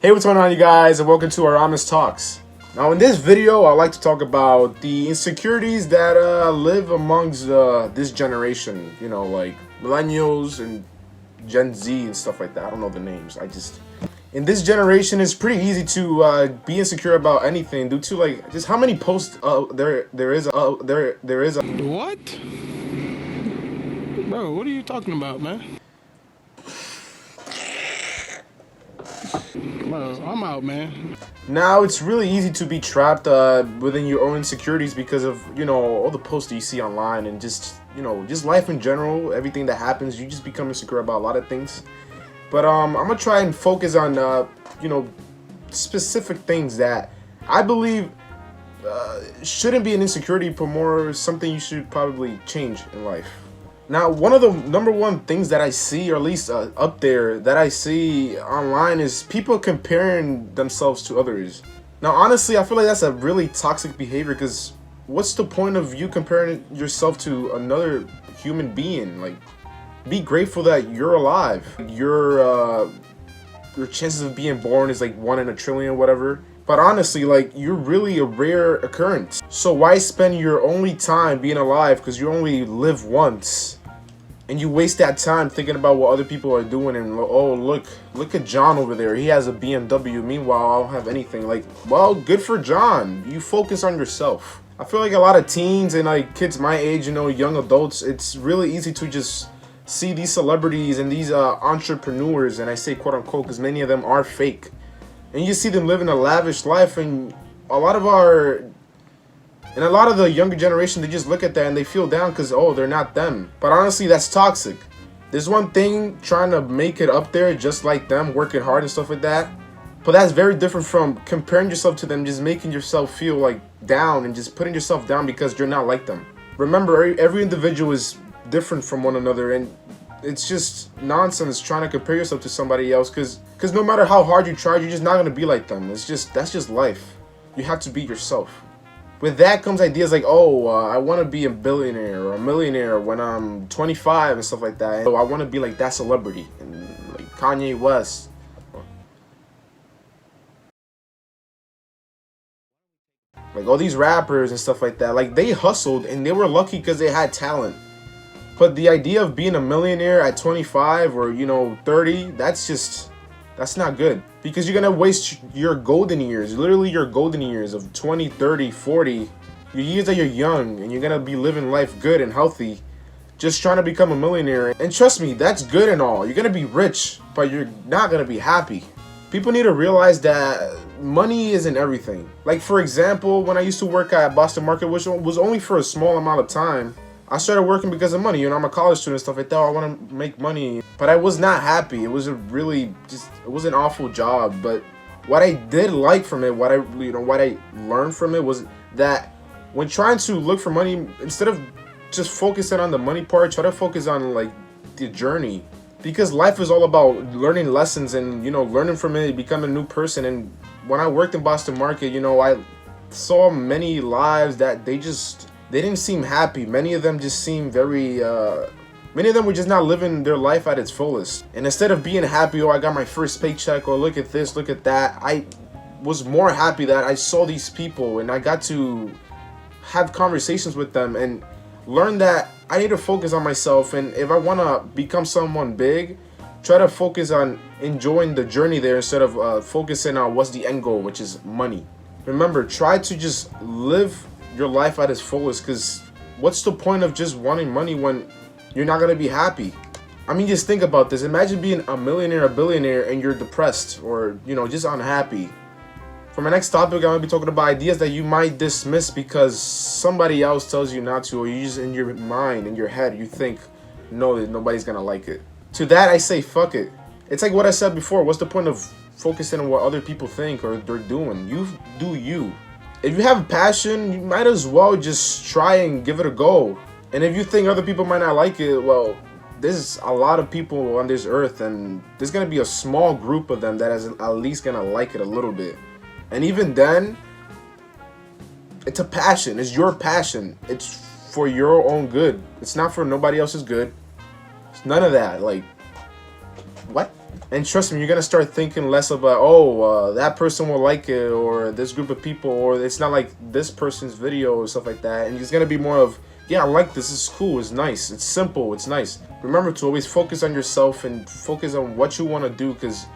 Hey, what's going on, you guys, and welcome to our Honest Talks. Now, in this video, I'd like to talk about the insecurities that live amongst this generation. You know, like millennials and Gen Z and stuff like that. I don't know the names. In this generation, it's pretty easy to be insecure about anything due to like just how many posts there is. What? Bro, what are you talking about, man? Bro, I'm out, man. Now it's really easy to be trapped within your own insecurities because of, all the posts that you see online and just life in general, everything that happens, you just become insecure about a lot of things. But I'm gonna try and focus on specific things that I believe shouldn't be an insecurity, but more something you should probably change in life. Now, one of the number one things that I see, or at least up there, that I see online is people comparing themselves to others. Now, honestly, I feel like that's a really toxic behavior because what's the point of you comparing yourself to another human being? Like, be grateful that you're alive. Your chances of being born is like 1 in a trillion, whatever. But honestly, like, you're really a rare occurrence. So why spend your only time being alive, because you only live once, and you waste that time thinking about what other people are doing and, oh, look at John over there. He has a BMW. Meanwhile, I don't have anything. Like, well, good for John. You focus on yourself. I feel like a lot of teens and like kids my age, young adults, it's really easy to just see these celebrities and these entrepreneurs, and I say quote unquote because many of them are fake. And you see them living a lavish life, and a lot of the younger generation, they just look at that and they feel down because, oh, they're not them. But honestly, that's toxic. There's one thing trying to make it up there just like them, working hard and stuff like that. But that's very different from comparing yourself to them, just making yourself feel like down and just putting yourself down because you're not like them. Remember, every individual is different from one another, and it's just nonsense trying to compare yourself to somebody else because no matter how hard you try, you're just not going to be like them. That's just life. You have to be yourself. With that comes ideas like, I want to be a billionaire or a millionaire when I'm 25 and stuff like that. So I want to be like that celebrity, and like Kanye West. Like all these rappers and stuff like that. Like, they hustled and they were lucky because they had talent. But the idea of being a millionaire at 25 or 30, that's not good, because you're gonna waste your golden years, literally your golden years of 20, 30, 40, your years that you're young, and you're gonna be living life good and healthy, just trying to become a millionaire. And trust me, that's good and all. You're gonna be rich, but you're not gonna be happy. People need to realize that money isn't everything. Like, for example, when I used to work at Boston Market, which was only for a small amount of time, I started working because of money. I'm a college student and stuff like that. I want to make money. But I was not happy. It was it was an awful job. But what I did like from it, what I learned from it was that when trying to look for money, instead of just focusing on the money part, try to focus on like the journey. Because life is all about learning lessons and, learning from it, become a new person. And when I worked in Boston Market, I saw many lives that they didn't seem happy. Many of them just seemed many of them were just not living their life at its fullest. And instead of being happy, I got my first paycheck, or look at this, look at that, I was more happy that I saw these people and I got to have conversations with them and learn that I need to focus on myself. And if I want to become someone big, try to focus on enjoying the journey there instead of focusing on what's the end goal, which is money. Remember, try to just live your life at its fullest, because what's the point of just wanting money when you're not going to be happy? I mean, just think about this. Imagine being a millionaire, a billionaire, and you're depressed or, just unhappy. For my next topic, I'm going to be talking about ideas that you might dismiss because somebody else tells you not to, or you just in your mind, in your head, you think, no, that nobody's going to like it. To that, I say, fuck it. It's like what I said before. What's the point of focusing on what other people think or they're doing? You do you. If you have a passion, you might as well just try and give it a go. And if you think other people might not like it, well, there's a lot of people on this earth, and there's going to be a small group of them that is at least going to like it a little bit. And even then, it's a passion. It's your passion. It's for your own good. It's not for nobody else's good. It's none of that. Like, what? And trust me, you're gonna start thinking less about, oh, that person will like it, or this group of people, or it's not like this person's video or stuff like that. And it's gonna be more of, yeah, I like this. This is cool. It's nice. It's simple. It's nice. Remember to always focus on yourself and focus on what you want to do, because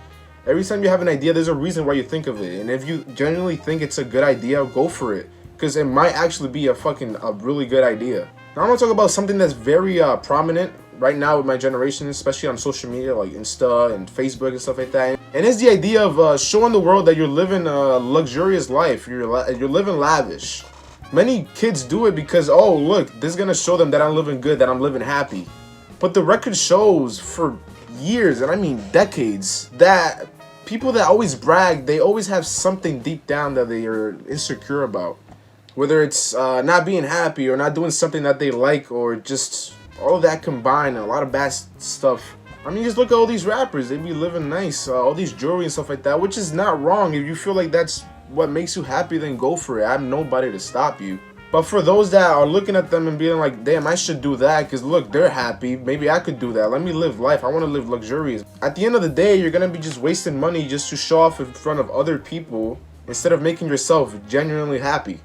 every time you have an idea, there's a reason why you think of it. And if you genuinely think it's a good idea, go for it, because it might actually be a really good idea. Now I'm gonna talk about something that's very prominent right now with my generation, especially on social media like Insta and Facebook and stuff like that. And it's the idea of showing the world that you're living a luxurious life. You're living lavish. Many kids do it because, oh, look, this is gonna show them that I'm living good, that I'm living happy. But the record shows for years, and I mean decades, that people that always brag, they always have something deep down that they are insecure about. Whether it's not being happy or not doing something that they like, or just all of that combined, a lot of bad stuff. I mean, just look at all these rappers. They be living nice, all these jewelry and stuff like that, which is not wrong. If you feel like that's what makes you happy, then go for it. I'm nobody to stop you. But for those that are looking at them and being like, damn, I should do that because look, they're happy. Maybe I could do that. Let me live life. I want to live luxurious. At the end of the day, you're going to be just wasting money just to show off in front of other people instead of making yourself genuinely happy.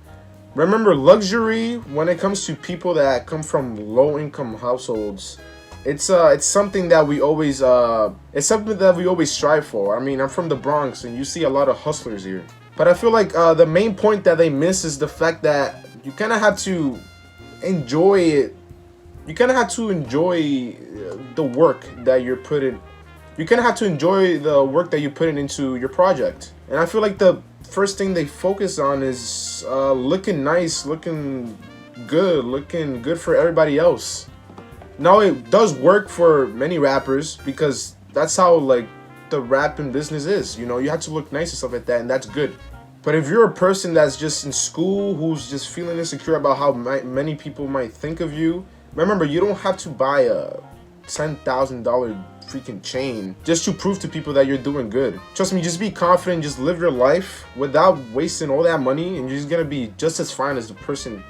Remember, luxury, when it comes to people that come from low-income households, it's something that we always strive for. I mean, I'm from the Bronx, and you see a lot of hustlers here. But I feel like the main point that they miss is the fact that you kind of have to enjoy it. You kind of have to enjoy the work that you're putting. You kind of have to enjoy the work that you put into your project. And I feel like the first thing they focus on is looking nice, looking good for everybody else. Now it does work for many rappers because that's how like the rapping business is. You know, you have to look nice and stuff like that, and that's good. But if you're a person that's just in school who's just feeling insecure about how many people might think of you, remember, you don't have to buy a $10,000 freaking chain just to prove to people that you're doing good. Trust me, just be confident, just live your life without wasting all that money, and you're just gonna be just as fine as the person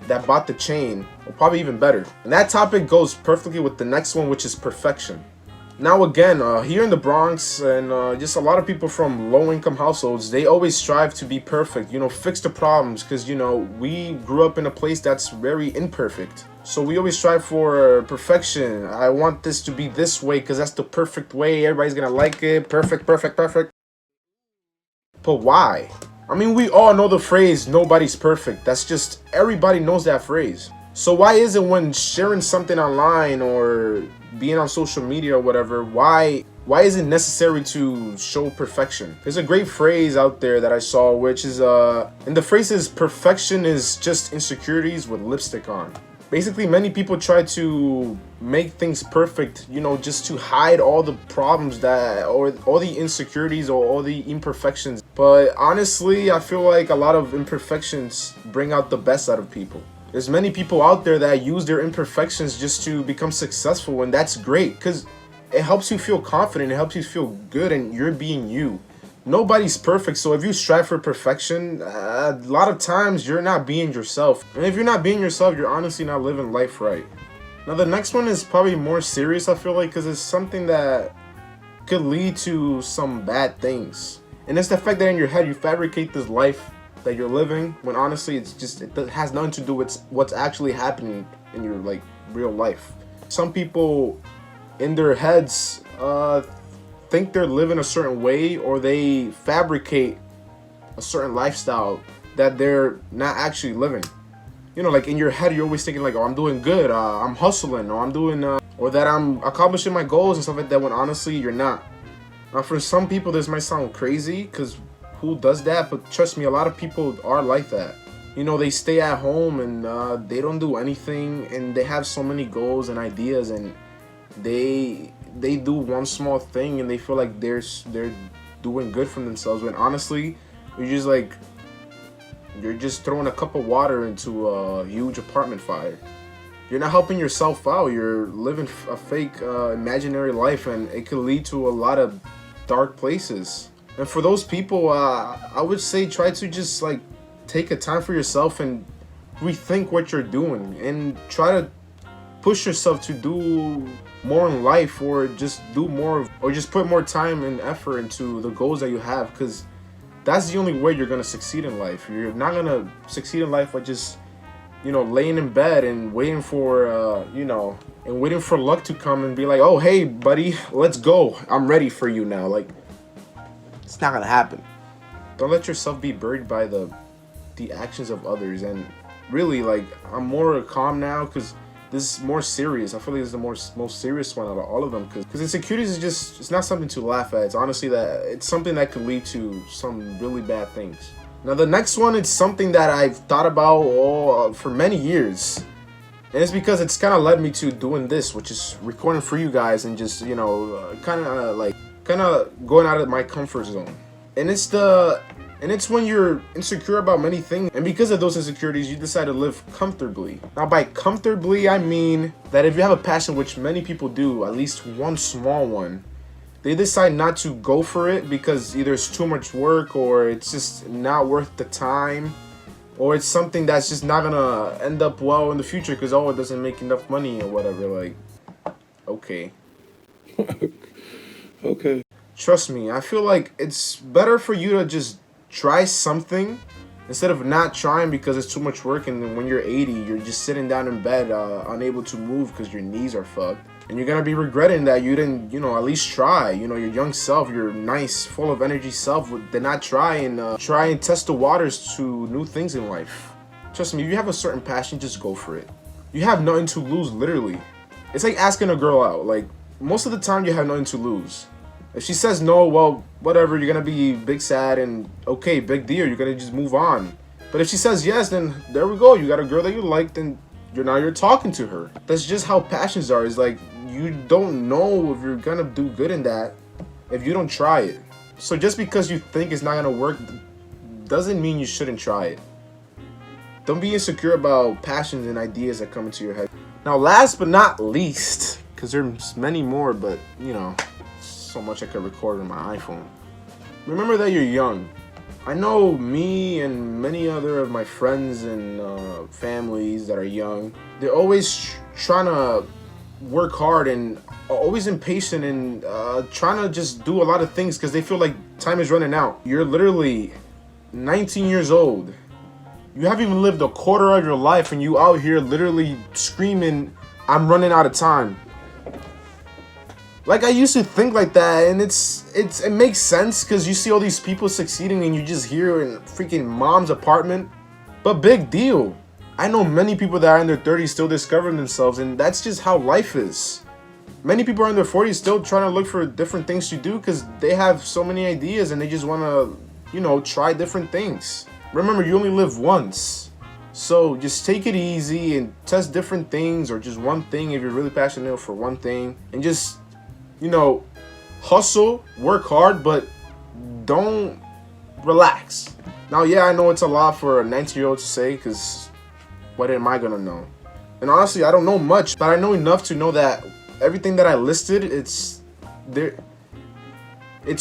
that bought the chain, or probably even better. And that topic goes perfectly with the next one, which is perfection. Now again, here in the Bronx and just a lot of people from low-income households, they always strive to be perfect, you know, fix the problems, because, you know, we grew up in a place that's very imperfect. So we always strive for perfection. I want this to be this way because that's the perfect way. Everybody's gonna like it. Perfect, perfect, perfect. But why? I mean, we all know the phrase, nobody's perfect. That's just, everybody knows that phrase. So why is it when sharing something online or being on social media or whatever, why is it necessary to show perfection? There's a great phrase out there that I saw, which is, and the phrase is, perfection is just insecurities with lipstick on. Basically, many people try to make things perfect, you know, just to hide all the problems or all the insecurities or all the imperfections. But honestly, I feel like a lot of imperfections bring out the best out of people. There's many people out there that use their imperfections just to become successful, and that's great because it helps you feel confident, it helps you feel good, and you're being you. Nobody's perfect, so if you strive for perfection, a lot of times you're not being yourself. And if you're not being yourself, you're honestly not living life right. Now the next one is probably more serious, I feel like, because it's something that could lead to some bad things. And it's the fact that in your head you fabricate this life that you're living when honestly it has nothing to do with what's actually happening in your like real life. Some people in their heads think they're living a certain way, or they fabricate a certain lifestyle that they're not actually living. You know, like in your head you're always thinking like, oh, I'm doing good, I'm hustling, or I'm doing or that I'm accomplishing my goals and stuff like that, when honestly you're not. Now for some people this might sound crazy, because who does that? But trust me, a lot of people are like that. You know, they stay at home and they don't do anything, and they have so many goals and ideas, and they do one small thing and they feel like they're doing good for themselves, when honestly you're just throwing a cup of water into a huge apartment fire. You're not helping yourself out. You're living a fake imaginary life, and it could lead to a lot of dark places. And for those people, I would say try to just like take a time for yourself and rethink what you're doing, and try to push yourself to do more in life, or just do more or just put more time and effort into the goals that you have, because that's the only way you're gonna succeed in life. You're not gonna succeed in life by just, you know, laying in bed and waiting for, you know, and waiting for luck to come and be like, oh, hey, buddy, let's go. I'm ready for you now. Like, it's not gonna happen. Don't let yourself be buried by the actions of others. And really, like, I'm more calm now because this is more serious. I feel like this is the most serious one out of all of them, because insecurities is just, it's not something to laugh at. It's honestly that it's something that could lead to some really bad things. Now the next one is something that I've thought about for many years, and it's because it's kind of led me to doing this, which is recording for you guys and just, you know, kind of going out of my comfort zone. And it's when you're insecure about many things, and because of those insecurities, you decide to live comfortably. Now, by comfortably, I mean that if you have a passion, which many people do, at least one small one, they decide not to go for it because either it's too much work, or it's just not worth the time, or it's something that's just not gonna end up well in the future because, oh, it doesn't make enough money or whatever. Like, okay. Okay. Trust me, I feel like it's better for you to just try something instead of not trying because it's too much work, and then when you're 80, you're just sitting down in bed, unable to move because your knees are fucked. And you're gonna be regretting that you didn't, you know, at least try. You know, your young self, your nice, full of energy self did not try and test the waters to new things in life. Trust me, if you have a certain passion, just go for it. You have nothing to lose, literally. It's like asking a girl out. Like, most of the time, you have nothing to lose. If she says no, well, whatever, you're gonna be big sad and okay, big deal, you're gonna just move on. But if she says yes, then there we go, you got a girl that you like, then you're talking to her. That's just how passions are. It's like, you don't know if you're gonna do good in that if you don't try it. So just because you think it's not gonna work doesn't mean you shouldn't try it. Don't be insecure about passions and ideas that come into your head. Now, last but not least, because there's many more, but you know, so much I could record on my iPhone. Remember that you're young. I know me and many other of my friends and families that are young, they're always trying to work hard and always impatient and trying to just do a lot of things because they feel like time is running out. You're literally 19 years old. You haven't even lived a quarter of your life and you out here literally screaming, I'm running out of time. Like, I used to think like that, and it makes sense because you see all these people succeeding and you just hear in freaking mom's apartment. But big deal. I know many people that are in their 30s still discovering themselves, and that's just how life is. Many people are in their 40s still trying to look for different things to do because they have so many ideas and they just want to, you know, try different things. Remember, you only live once. So just take it easy and test different things, or just one thing if you're really passionate for one thing, and just, you know, hustle, work hard, but don't relax. Now, yeah, I know it's a lot for a 19-year-old to say, because what am I gonna know? And honestly, I don't know much, but I know enough to know that everything that I listed, it's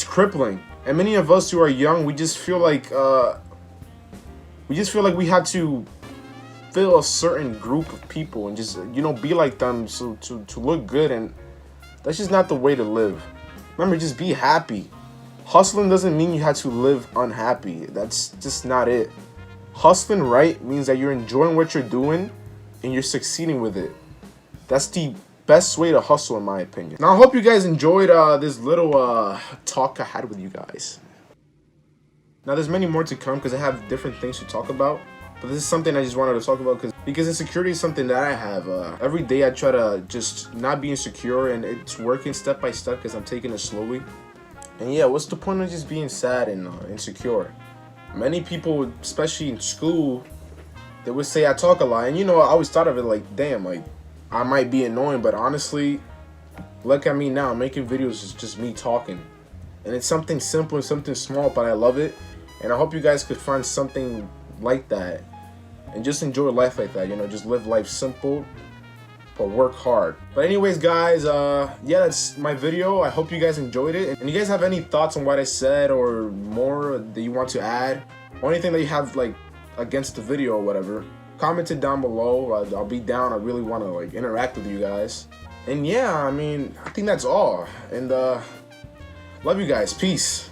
crippling. And many of us who are young, we just feel like we have to fill a certain group of people and just, you know, be like them so to look good, and that's just not the way to live. Remember, just be happy. Hustling doesn't mean you have to live unhappy. That's just not it. Hustling right means that you're enjoying what you're doing and you're succeeding with it. That's the best way to hustle, in my opinion. Now, I hope you guys enjoyed this little talk I had with you guys. Now, there's many more to come because I have different things to talk about. But this is something I just wanted to talk about because insecurity is something that I have. Every day I try to just not be insecure, and it's working step by step because I'm taking it slowly. And yeah, what's the point of just being sad and insecure? Many people, especially in school, they would say I talk a lot. And you know, I always thought of it like, damn, like I might be annoying, but honestly, look at me now. Making videos is just me talking. And it's something simple and something small, but I love it. And I hope you guys could find something like that and just enjoy life like that, you know, just live life simple but work hard. But anyways, guys, yeah, that's my video. I hope you guys enjoyed it, and you guys have any thoughts on what I said or more that you want to add, or anything that you have like against the video or whatever, comment it down below. I'll be down. I really want to like interact with you guys. And yeah, I mean, I think that's all. And Love you guys. Peace.